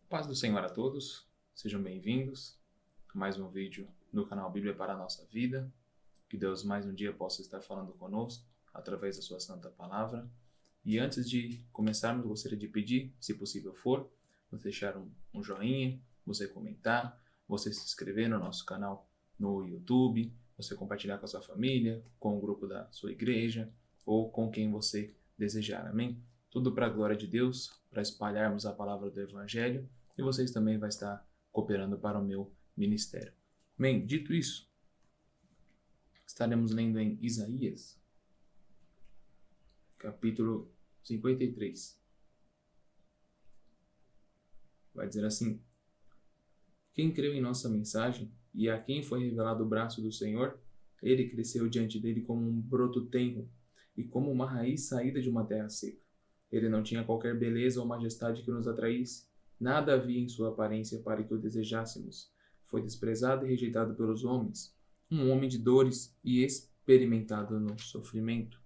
Paz do Senhor a todos, sejam bem-vindos a mais um vídeo no canal Bíblia para a Nossa Vida. Que Deus mais um dia possa estar falando conosco através da sua santa palavra. E antes de começarmos, gostaria de pedir, se possível for, você deixar um joinha, você comentar, você se inscrever no nosso canal no YouTube, você compartilhar com a sua família, com o grupo da sua igreja ou com quem você desejar, amém? Tudo para a glória de Deus, para espalharmos a palavra do Evangelho, e vocês também vão estar cooperando para o meu ministério. Bem, dito isso, estaremos lendo em Isaías, capítulo 53. Vai dizer assim: quem creu em nossa mensagem e a quem foi revelado o braço do Senhor, ele cresceu diante dele como um broto tenro e como uma raiz saída de uma terra seca. Ele não tinha qualquer beleza ou majestade que nos atraísse. Nada havia em sua aparência para que o desejássemos. Foi desprezado e rejeitado pelos homens, um homem de dores e experimentado no sofrimento.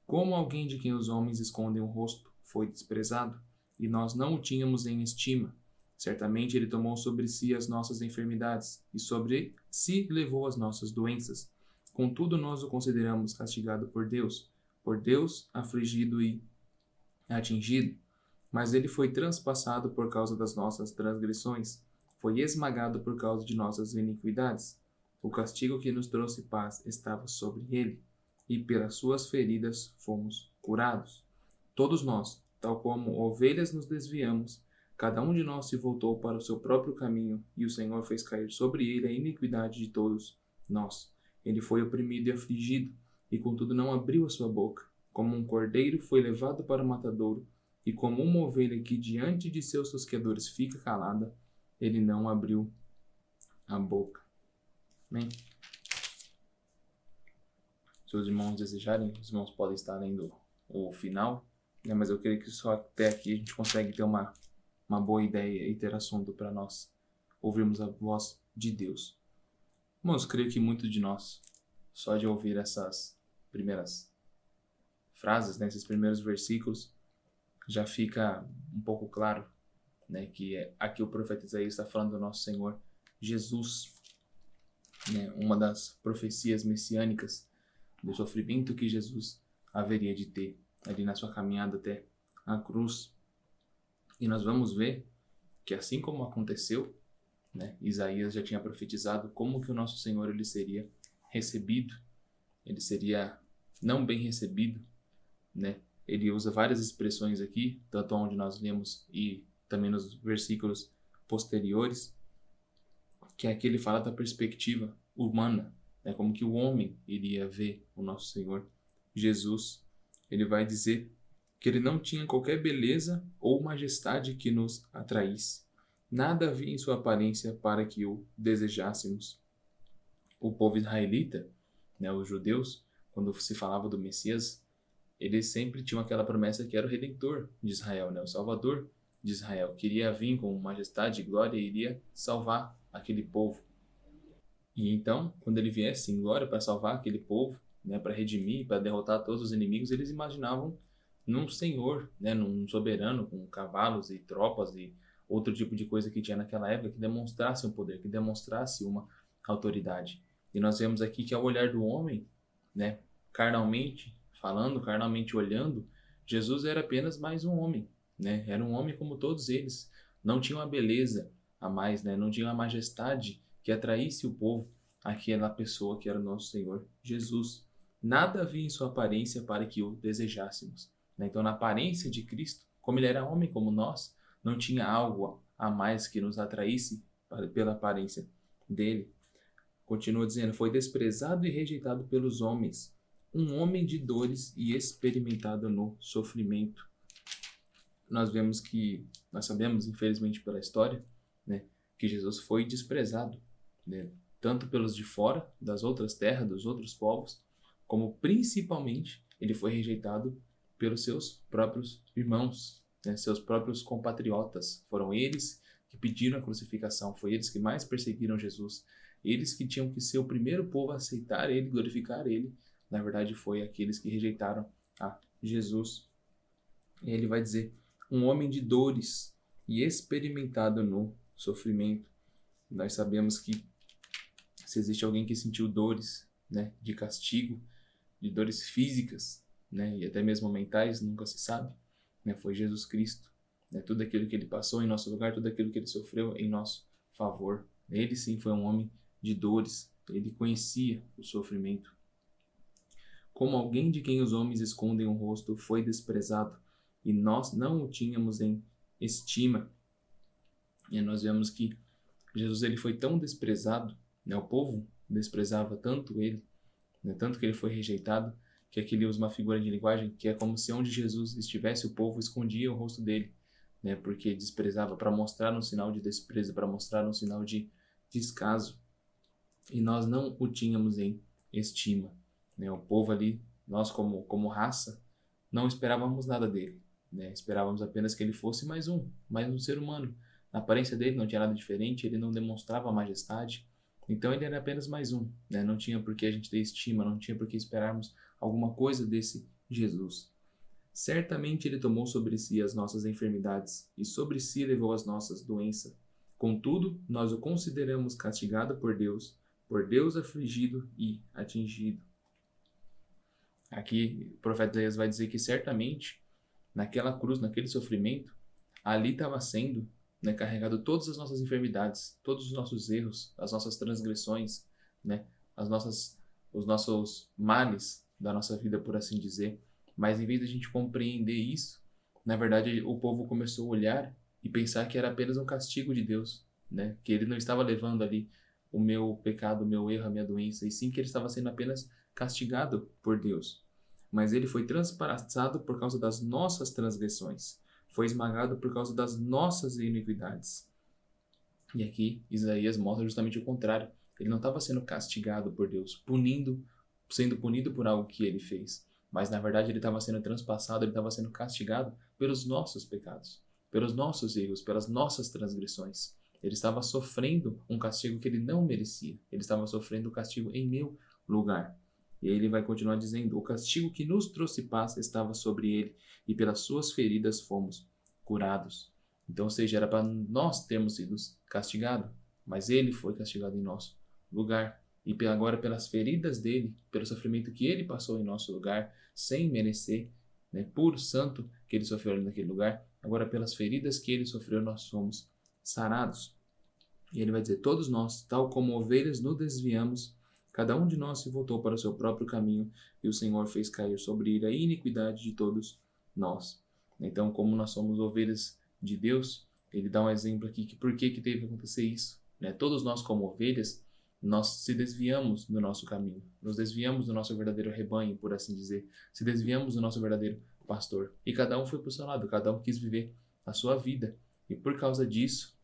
Como alguém de quem os homens escondem o rosto, foi desprezado, e nós não o tínhamos em estima. Certamente ele tomou sobre si as nossas enfermidades, e sobre si levou as nossas doenças. Contudo, nós o consideramos castigado por Deus afligido e atingido. Mas ele foi transpassado por causa das nossas transgressões, foi esmagado por causa de nossas iniquidades. O castigo que nos trouxe paz estava sobre ele, e pelas suas feridas fomos curados. Todos nós, tal como ovelhas nos desviamos, cada um de nós se voltou para o seu próprio caminho, e o Senhor fez cair sobre ele a iniquidade de todos nós. Ele foi oprimido e afligido, e contudo não abriu a sua boca. Como um cordeiro foi levado para o matadouro, e como uma ovelha que diante de seus tosqueadores fica calada, ele não abriu a boca. Amém? Se os irmãos desejarem, os irmãos podem estar lendo o final, né? Mas eu creio que só até aqui a gente consegue ter uma boa ideia e ter assunto para nós ouvirmos a voz de Deus. Irmãos, creio que muitos de nós, só de ouvir essas primeiras frases, né, esses primeiros versículos, já fica um pouco claro, né, que aqui o profeta Isaías está falando do nosso Senhor Jesus, né, uma das profecias messiânicas do sofrimento que Jesus haveria de ter ali na sua caminhada até a cruz. E nós vamos ver que assim como aconteceu, né, Isaías já tinha profetizado como que o nosso Senhor ele seria recebido, ele seria não bem recebido, né? Ele usa várias expressões aqui, tanto onde nós lemos e também nos versículos posteriores, que aqui ele fala da perspectiva humana, né? Como que o homem iria ver o nosso Senhor Jesus. Ele vai dizer que ele não tinha qualquer beleza ou majestade que nos atraísse. Nada havia em sua aparência para que o desejássemos. O povo israelita, né, os judeus, quando se falava do Messias, eles sempre tinham aquela promessa que era o Redentor de Israel, né? O Salvador de Israel, que iria vir com majestade e glória e iria salvar aquele povo. E então, quando ele viesse em glória para salvar aquele povo, né, para redimir, para derrotar todos os inimigos, eles imaginavam num senhor, né, num soberano com cavalos e tropas e outro tipo de coisa que tinha naquela época que demonstrasse um poder, que demonstrasse uma autoridade. E nós vemos aqui que ao olhar do homem, né, carnalmente falando, carnalmente olhando, Jesus era apenas mais um homem, né? Era um homem como todos eles. Não tinha uma beleza a mais, né? Não tinha uma majestade que atraísse o povo àquela pessoa que era o nosso Senhor Jesus. Nada havia em sua aparência para que o desejássemos, né? Então, na aparência de Cristo, como ele era homem como nós, não tinha algo a mais que nos atraísse pela aparência dele. Continua dizendo, foi desprezado e rejeitado pelos homens, um homem de dores e experimentado no sofrimento. Nós sabemos, infelizmente pela história, né, que Jesus foi desprezado, né, tanto pelos de fora, das outras terras, dos outros povos, como principalmente ele foi rejeitado pelos seus próprios irmãos, né, seus próprios compatriotas. Foram eles que pediram a crucificação, foi eles que mais perseguiram Jesus, eles que tinham que ser o primeiro povo a aceitar ele, glorificar ele. Na verdade, foi aqueles que rejeitaram a Jesus. E ele vai dizer, um homem de dores e experimentado no sofrimento. Nós sabemos que se existe alguém que sentiu dores, né, de castigo, de dores físicas, né, e até mesmo mentais, nunca se sabe, né, foi Jesus Cristo. Né, tudo aquilo que ele passou em nosso lugar, tudo aquilo que ele sofreu em nosso favor. Ele sim foi um homem de dores, ele conhecia o sofrimento. Como alguém de quem os homens escondem o rosto foi desprezado, e nós não o tínhamos em estima. E nós vemos que Jesus ele foi tão desprezado, né, o povo desprezava tanto ele, né, tanto que ele foi rejeitado, que aqui ele usa uma figura de linguagem que é como se onde Jesus estivesse, o povo escondia o rosto dele, né, porque desprezava, para mostrar um sinal de desprezo, para mostrar um sinal de descaso. E nós não o tínhamos em estima. Né? O povo ali, nós como raça, não esperávamos nada dele. Né? Esperávamos apenas que ele fosse mais um ser humano. Na aparência dele não tinha nada diferente, ele não demonstrava majestade. Então ele era apenas mais um. Né? Não tinha por que a gente ter estima, não tinha por que esperarmos alguma coisa desse Jesus. Certamente ele tomou sobre si as nossas enfermidades e sobre si levou as nossas doenças. Contudo, nós o consideramos castigado por Deus afligido e atingido. Aqui o profeta Isaías vai dizer que certamente naquela cruz, naquele sofrimento, ali estava sendo, né, carregado todas as nossas enfermidades, todos os nossos erros, as nossas transgressões, né, os nossos males da nossa vida, por assim dizer. Mas em vez de a gente compreender isso, na verdade o povo começou a olhar e pensar que era apenas um castigo de Deus, né, que ele não estava levando ali o meu pecado, o meu erro, a minha doença, e sim que ele estava sendo apenas castigado por Deus. Mas ele foi transpassado por causa das nossas transgressões, foi esmagado por causa das nossas iniquidades. E aqui Isaías mostra justamente o contrário. Ele não estava sendo castigado por Deus, sendo punido por algo que ele fez. Mas na verdade ele estava sendo transpassado, ele estava sendo castigado pelos nossos pecados, pelos nossos erros, pelas nossas transgressões. Ele estava sofrendo um castigo que ele não merecia. Ele estava sofrendo o castigo em meu lugar. E aí ele vai continuar dizendo: o castigo que nos trouxe paz estava sobre ele, e pelas suas feridas fomos curados. Então, ou seja, era para nós termos sido castigados, mas ele foi castigado em nosso lugar. E agora, pelas feridas dele, pelo sofrimento que ele passou em nosso lugar, sem merecer, né, puro santo que ele sofreu naquele lugar, agora pelas feridas que ele sofreu, nós somos sarados. E ele vai dizer: todos nós, tal como ovelhas, nos desviamos, cada um de nós se voltou para o seu próprio caminho, e o Senhor fez cair sobre ele a iniquidade de todos nós. Então, como nós somos ovelhas de Deus, ele dá um exemplo aqui que por que teve que acontecer isso. Né? Todos nós, como ovelhas, nós se desviamos do nosso caminho, nos desviamos do nosso verdadeiro rebanho, por assim dizer, se desviamos do nosso verdadeiro pastor. E cada um foi para o seu lado, cada um quis viver a sua vida. E por causa disso,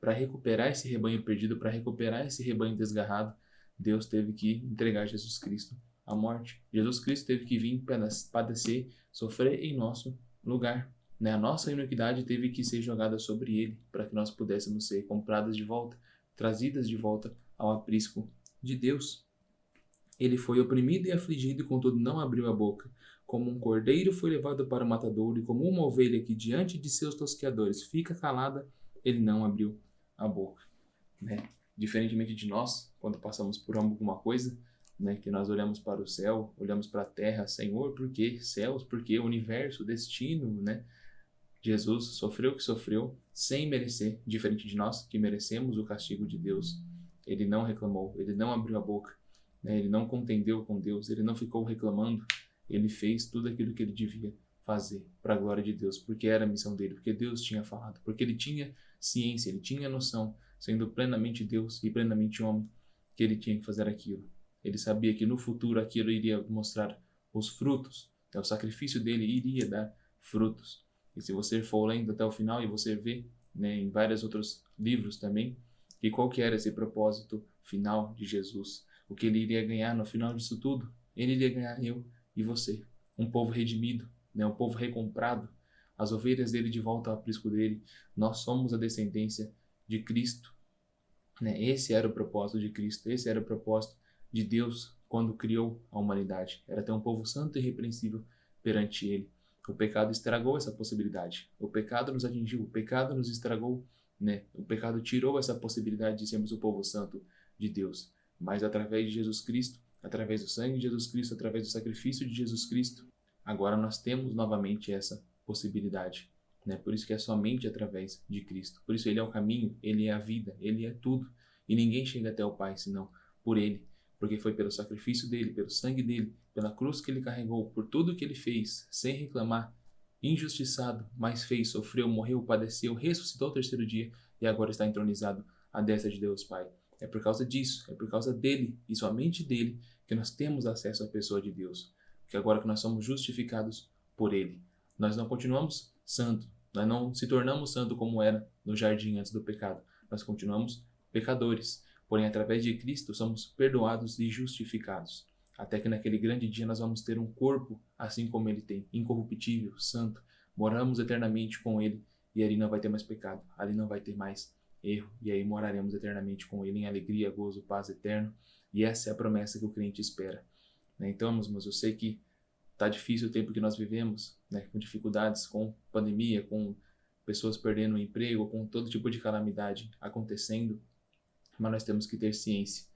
para recuperar esse rebanho perdido, para recuperar esse rebanho desgarrado, Deus teve que entregar Jesus Cristo à morte. Jesus Cristo teve que vir padecer, sofrer em nosso lugar. Né? A nossa iniquidade teve que ser jogada sobre ele, para que nós pudéssemos ser compradas de volta, trazidas de volta ao aprisco de Deus. Ele foi oprimido e afligido, e contudo não abriu a boca. Como um cordeiro foi levado para o matadouro, e como uma ovelha que diante de seus tosqueadores fica calada, ele não abriu a boca. Né? Diferentemente de nós, quando passamos por alguma coisa, né, que nós olhamos para o céu, olhamos para a terra: Senhor, por que céus? Por que universo, destino, né? Jesus sofreu o que sofreu sem merecer, diferente de nós que merecemos o castigo de Deus. Ele não reclamou, ele não abriu a boca, né? Ele não contendeu com Deus, ele não ficou reclamando, ele fez tudo aquilo que ele devia fazer para a glória de Deus, porque era a missão dele, porque Deus tinha falado, porque ele tinha ciência, ele tinha noção, sendo plenamente Deus e plenamente homem, que ele tinha que fazer aquilo. Ele sabia que no futuro aquilo iria mostrar os frutos, então o sacrifício dele iria dar frutos. E se você for lendo até o final e você vê, né, em vários outros livros também, que qual que era esse propósito final de Jesus, o que ele iria ganhar no final disso tudo, ele iria ganhar eu e você, um povo redimido, né, um povo recomprado, as ovelhas dele de volta ao aprisco dele. Nós somos a descendência de Cristo. Né? Esse era o propósito de Cristo, esse era o propósito de Deus quando criou a humanidade. Era ter um povo santo e irrepreensível perante ele. O pecado estragou essa possibilidade. O pecado nos atingiu, o pecado nos estragou, né? O pecado tirou essa possibilidade de sermos o povo santo de Deus. Mas através de Jesus Cristo, através do sangue de Jesus Cristo, através do sacrifício de Jesus Cristo, agora nós temos novamente essa possibilidade, né? Por isso que é somente através de Cristo. Por isso ele é o caminho, ele é a vida, ele é tudo. E ninguém chega até o Pai senão por ele. Porque foi pelo sacrifício dele, pelo sangue dele, pela cruz que ele carregou, por tudo que ele fez, sem reclamar, injustiçado, mas fez, sofreu, morreu, padeceu, ressuscitou ao terceiro dia e agora está entronizado à destra de Deus Pai. É por causa disso, é por causa dele e somente dele que nós temos acesso à pessoa de Deus. Porque agora que nós somos justificados por ele, nós não continuamos santos, nós não se tornamos santos como era no jardim antes do pecado. Nós continuamos pecadores, porém através de Cristo somos perdoados e justificados. Até que naquele grande dia nós vamos ter um corpo assim como ele tem, incorruptível, santo. Moramos eternamente com ele e ali não vai ter mais pecado, ali não vai ter mais erro. E aí moraremos eternamente com ele em alegria, gozo, paz eterno. E essa é a promessa que o crente espera. Então, meus irmãos, eu sei que tá difícil o tempo que nós vivemos, né? Com dificuldades, com pandemia, com pessoas perdendo o emprego, com todo tipo de calamidade acontecendo. Mas nós temos que ter ciência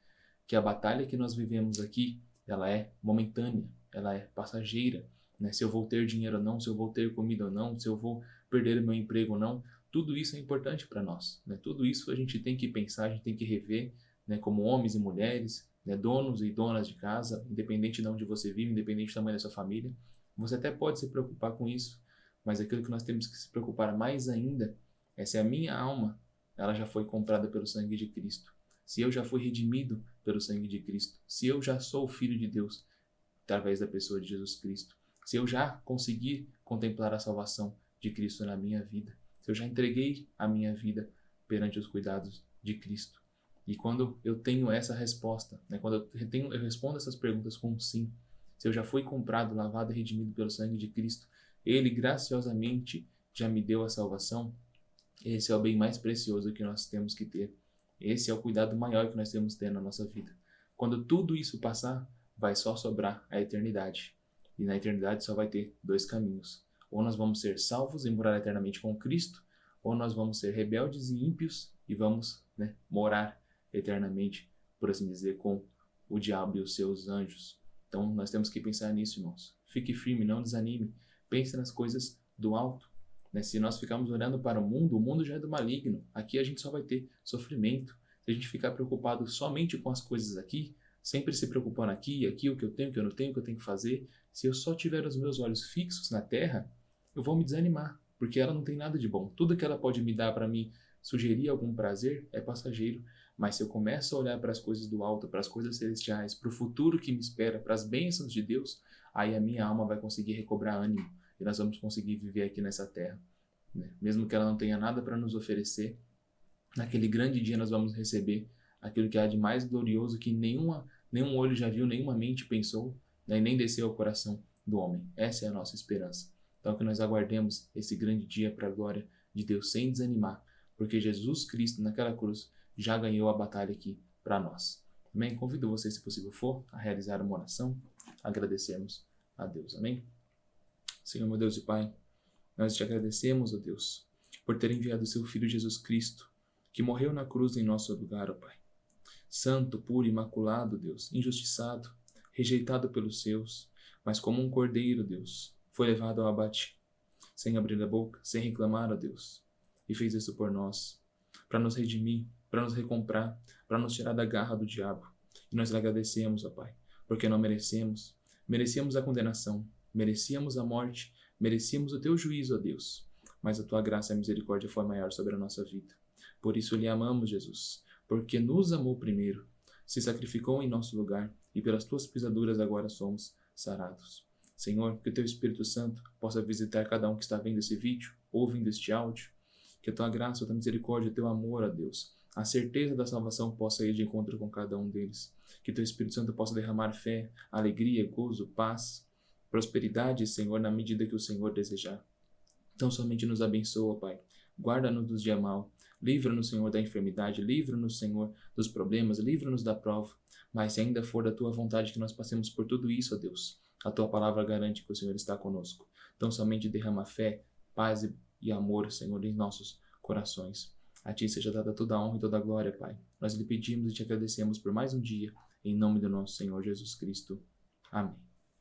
que a batalha que nós vivemos aqui, ela é momentânea, ela é passageira, né? Se eu vou ter dinheiro ou não, se eu vou ter comida ou não, se eu vou perder o meu emprego ou não, tudo isso é importante para nós, né? Tudo isso a gente tem que pensar, a gente tem que rever, né? Como homens e mulheres, né? Donos e donas de casa, independente de onde você vive, independente do tamanho da sua família, você até pode se preocupar com isso, mas aquilo que nós temos que se preocupar mais ainda é se a minha alma, ela já foi comprada pelo sangue de Cristo. Se eu já fui redimido pelo sangue de Cristo, se eu já sou filho de Deus através da pessoa de Jesus Cristo, se eu já consegui contemplar a salvação de Cristo na minha vida, se eu já entreguei a minha vida perante os cuidados de Cristo. E quando eu tenho essa resposta, né, quando eu respondo essas perguntas com um sim, se eu já fui comprado, lavado e redimido pelo sangue de Cristo, ele graciosamente já me deu a salvação, esse é o bem mais precioso que nós temos que ter. Esse é o cuidado maior que nós temos que ter na nossa vida. Quando tudo isso passar, vai só sobrar a eternidade. E na eternidade só vai ter dois caminhos. Ou nós vamos ser salvos e morar eternamente com Cristo, ou nós vamos ser rebeldes e ímpios e vamos, né, morar eternamente, por assim dizer, com o diabo e os seus anjos. Então nós temos que pensar nisso, irmãos. Fique firme, não desanime. Pense nas coisas do alto. Se nós ficarmos olhando para o mundo já é do maligno. Aqui a gente só vai ter sofrimento. Se a gente ficar preocupado somente com as coisas aqui, sempre se preocupando aqui, o que eu tenho, o que eu não tenho, o que eu tenho que fazer, se eu só tiver os meus olhos fixos na terra, eu vou me desanimar, porque ela não tem nada de bom. Tudo que ela pode me dar para me sugerir algum prazer é passageiro, mas se eu começo a olhar para as coisas do alto, para as coisas celestiais, para o futuro que me espera, para as bênçãos de Deus, aí a minha alma vai conseguir recobrar ânimo e nós vamos conseguir viver aqui nessa terra, né? Mesmo que ela não tenha nada para nos oferecer, naquele grande dia nós vamos receber aquilo que há de mais glorioso que nenhum olho já viu, nenhuma mente pensou, né? E nem desceu ao coração do homem. Essa é a nossa esperança. Então que nós aguardemos esse grande dia para a glória de Deus sem desanimar, porque Jesus Cristo naquela cruz já ganhou a batalha aqui para nós. Amém? Convido você, se possível for, a realizar uma oração, agradecermos a Deus. Amém? Senhor, meu Deus e Pai, nós te agradecemos, ó Deus, por ter enviado o seu Filho Jesus Cristo, que morreu na cruz em nosso lugar, ó Pai. Santo, puro, imaculado, Deus, injustiçado, rejeitado pelos seus, mas como um cordeiro, Deus, foi levado ao abate, sem abrir a boca, sem reclamar, ó Deus, e fez isso por nós, para nos redimir, para nos recomprar, para nos tirar da garra do diabo. E nós lhe agradecemos, ó Pai, porque não merecíamos a condenação, merecíamos a morte, merecíamos o teu juízo, ó Deus, mas a tua graça e a misericórdia foi maior sobre a nossa vida. Por isso lhe amamos, Jesus, porque nos amou primeiro, se sacrificou em nosso lugar e pelas tuas pisaduras agora somos sarados. Senhor, que o teu Espírito Santo possa visitar cada um que está vendo esse vídeo, ouvindo este áudio, que a tua graça, a tua misericórdia, o teu amor, ó Deus, a certeza da salvação possa ir de encontro com cada um deles. Que teu Espírito Santo possa derramar fé, alegria, gozo, paz, prosperidade, Senhor, na medida que o Senhor desejar. Então somente nos abençoa, Pai. Guarda-nos dos dias mal. Livra-nos, Senhor, da enfermidade. Livra-nos, Senhor, dos problemas. Livra-nos da prova. Mas se ainda for da tua vontade que nós passemos por tudo isso, ó Deus, a tua palavra garante que o Senhor está conosco. Então somente derrama fé, paz e amor, Senhor, em nossos corações. A Ti seja dada toda a honra e toda a glória, Pai. Nós lhe pedimos e te agradecemos por mais um dia, em nome do nosso Senhor Jesus Cristo. Amém.